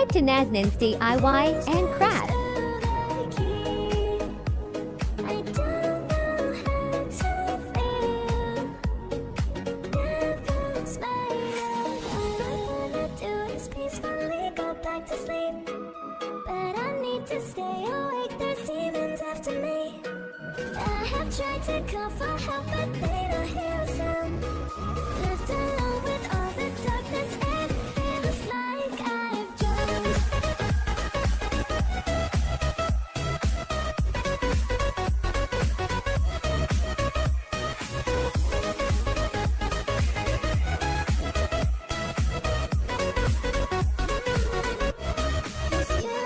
Subscribe to Naznin's DIY and Craft. Tried to call for help, but they don't hear a sound. Left alone with all the darkness, it feels like I've drowned. Cause you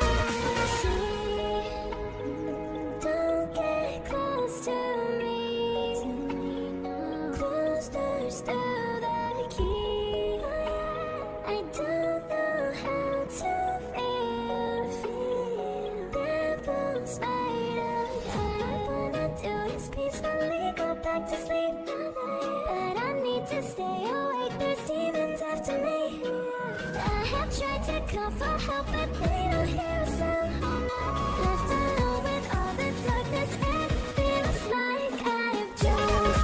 see, don't get close to to sleep, but I need to stay awake. There's demons after me. I have tried to call for help, but they don't hear a sound. Left alone with all the darkness, it feels like I've drowned.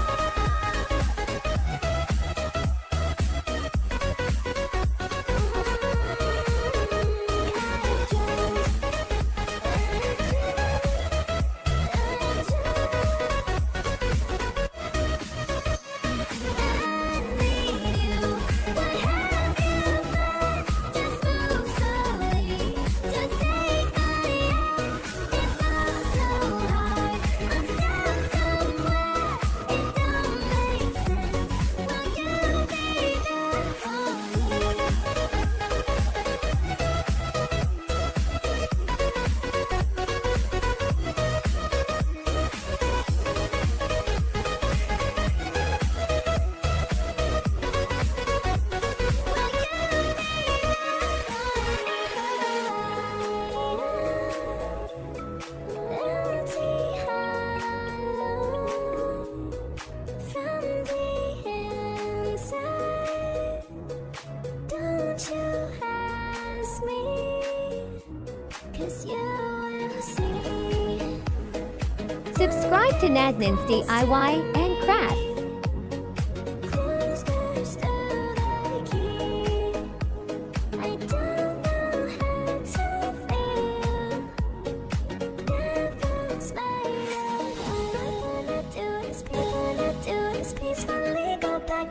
Subscribe to Naznin's DIY and Craft.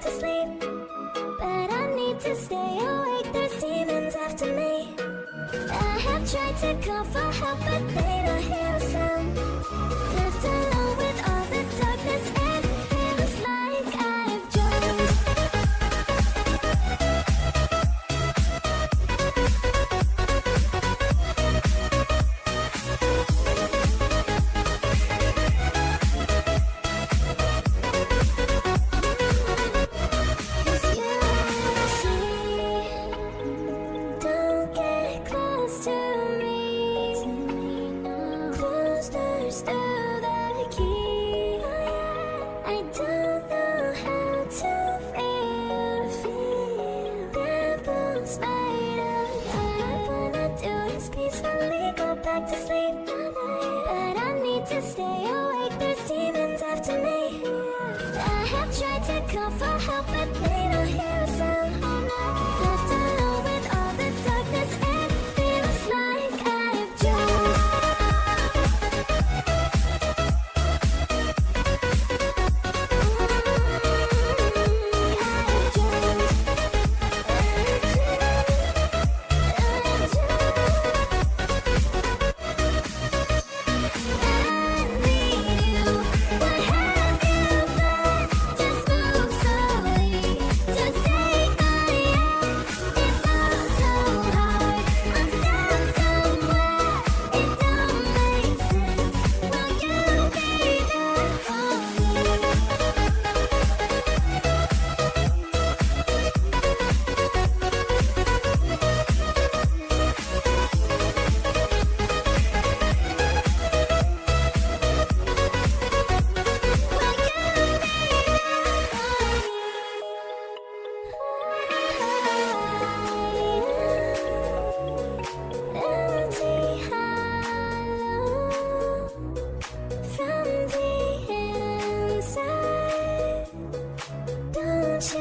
To sleep, but I need to stay awake. There's demons after me. I have tried to call for help, but they don't hear a sound. Left alone with all the darkness, it feels like I've drowned. To sleep, but I need to stay awake. There's demons after me. I have tried to call for help, but they don't hear a sound. Left alone with all the darkness, it feels like I've drowned. I've drowned.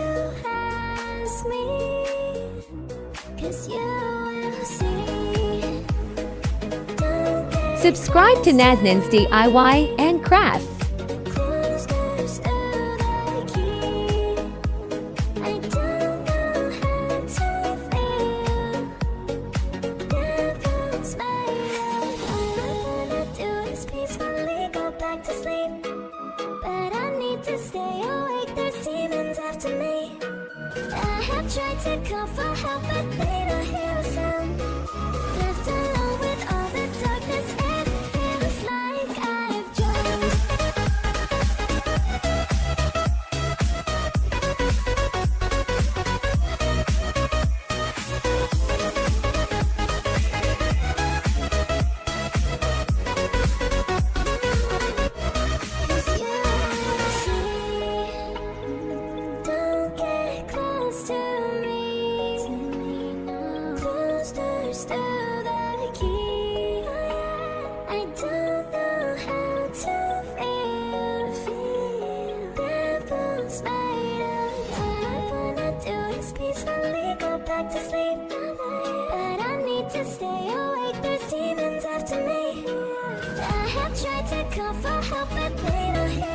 to ask me, 'cause you will see. Don't get Subscribe to Naznin's DIY and Crafts. close to the key. I don't know how to feel. Devil's made of. All I wanna do is peacefully go back to sleep. But I need to stay awake, there's demons after me. I have tried to call for help, but they don't hear a sound. Left alone with all the darkness, it feels like I've drowned. Cause you see, don't get close to me. Close doors to the key. I don't know how to feel. Devil's made of. All I wanna do is peacefully go back to sleep. But I need to stay awake, there's demons after me. I have tried to call for help, but they don't hear